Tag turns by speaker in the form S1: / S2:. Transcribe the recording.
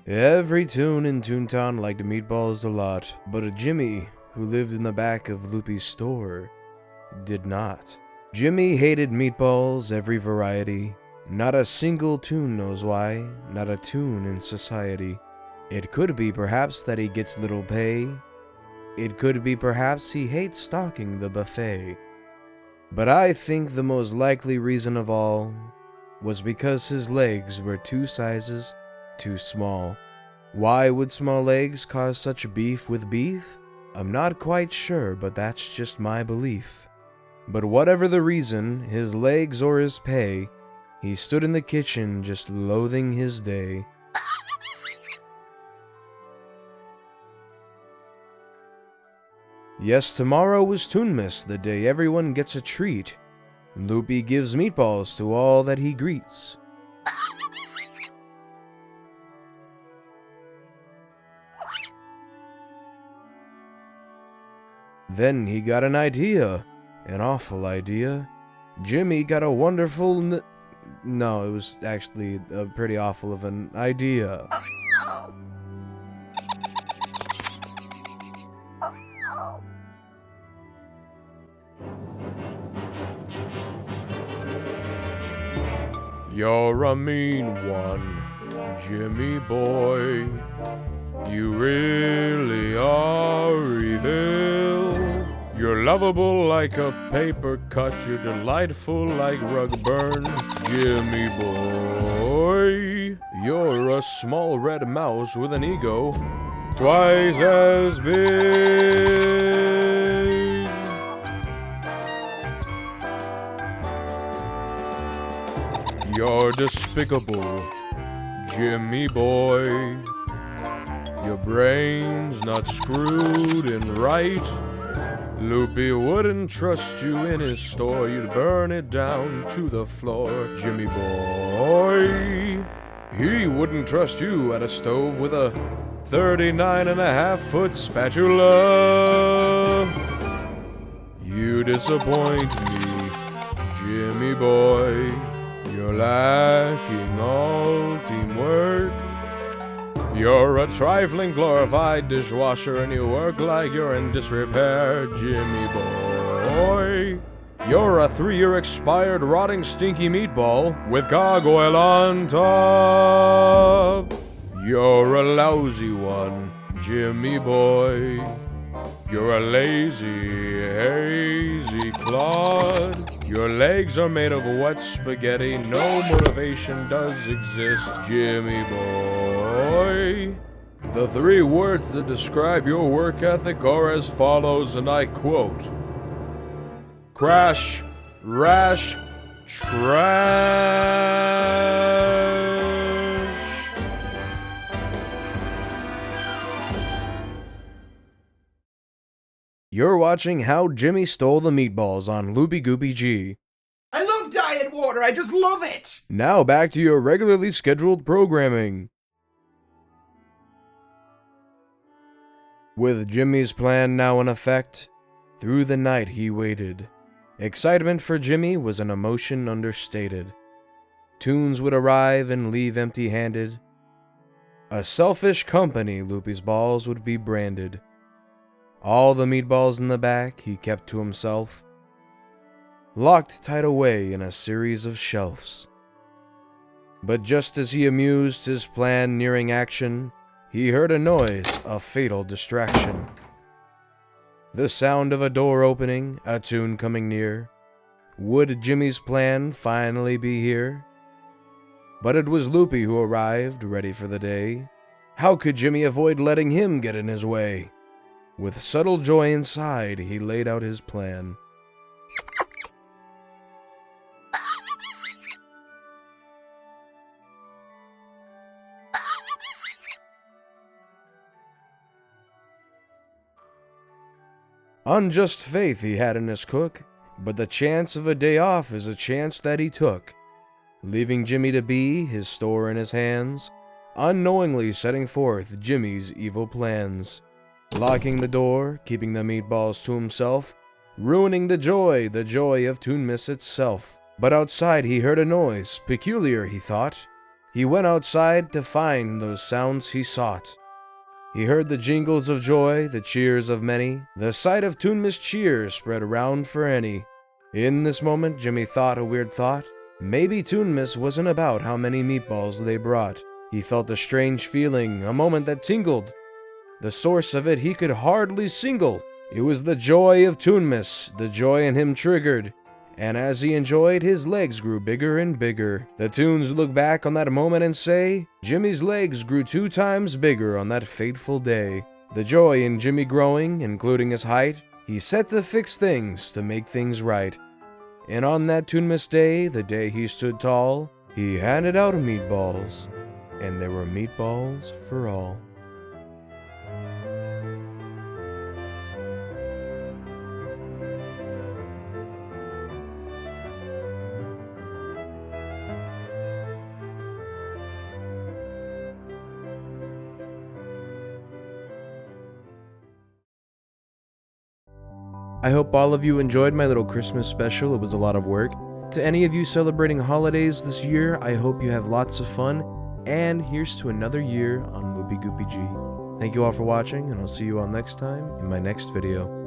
S1: Every Toon in Toontown liked Meatballs a lot, but a Jimmy, who lived in the back of Loopy's store, did not. Jimmy hated Meatballs, every variety. Not a single Toon knows why, not a Toon in society. It could be perhaps that he gets little pay. It could be perhaps he hates stocking the buffet. But I think the most likely reason of all was because his legs were 2 sizes too small. Why would small legs cause such beef with beef? I'm not quite sure, but that's just my belief. But whatever the reason, his legs or his pay, he stood in the kitchen just loathing his day. Yes, tomorrow is Toonmas, the day everyone gets a treat. Loopy gives meatballs to all that he greets. Then he got an idea, an awful idea. Jimmy got a wonderful no, it was actually a pretty awful of an idea. You're a mean one, Jimmy boy. You really are evil. You're lovable like a paper cut. You're delightful like rug burn, Jimmy boy. You're a small red mouse with an ego twice as big. You're despicable, Jimmy boy. Your brain's not screwed in right. Loopy wouldn't trust you in his store. You'd burn it down to the floor, Jimmy boy. He wouldn't trust you at a stove with a 39.5-foot spatula. You disappoint me, Jimmy boy. You're lacking all teamwork. You're a trifling glorified dishwasher and you work like you're in disrepair, Jimmy boy. You're a 3-year expired rotting stinky meatball with gargoyle on top. You're a lousy one, Jimmy boy. You're a lazy, hazy clod. Your legs are made of wet spaghetti. No motivation does exist, Jimmy boy. The 3 words that describe your work ethic are as follows, and I quote: crash, rash, trash. You're watching How Jimmy Stole the Meatballs on Loopy Goopy G.
S2: I love diet water, I just love it!
S1: Now back to your regularly scheduled programming. With Jimmy's plan now in effect, through the night he waited. Excitement for Jimmy was an emotion understated. Toons would arrive and leave empty-handed. A selfish company, Loopy's balls would be branded. All the meatballs in the back he kept to himself, locked tight away in a series of shelves. But just as he amused his plan nearing action, he heard a noise, a fatal distraction. The sound of a door opening, a Toon coming near. Would Jimmy's plan finally be here? But it was Loopy who arrived, ready for the day. How could Jimmy avoid letting him get in his way? With subtle joy inside, he laid out his plan. Unjust faith he had in his cook, but the chance of a day off is a chance that he took. Leaving Jimmy to be, his store in his hands, unknowingly setting forth Jimmy's evil plans. Locking the door, keeping the meatballs to himself, ruining the joy of Toonmas itself. But outside he heard a noise, peculiar he thought. He went outside to find those sounds he sought. He heard the jingles of joy, the cheers of many. The sight of tuneless cheer spread around for any. In this moment, Jimmy thought a weird thought. Maybe Toonmas wasn't about how many meatballs they brought. He felt a strange feeling, a moment that tingled. The source of it he could hardly single. It was the joy of Toonmas, the joy in him triggered. And as he enjoyed, his legs grew bigger and bigger. The Toons look back on that moment and say, Jimmy's legs grew 2 times bigger on that fateful day. The joy in Jimmy growing, including his height, he set to fix things, to make things right. And on that Toonmas day, the day he stood tall, he handed out meatballs, and there were meatballs for all. I hope all of you enjoyed my little Christmas special. It was a lot of work. To any of you celebrating holidays this year, I hope you have lots of fun. And here's to another year on Loopy Goopy G. Thank you all for watching, and I'll see you all next time in my next video.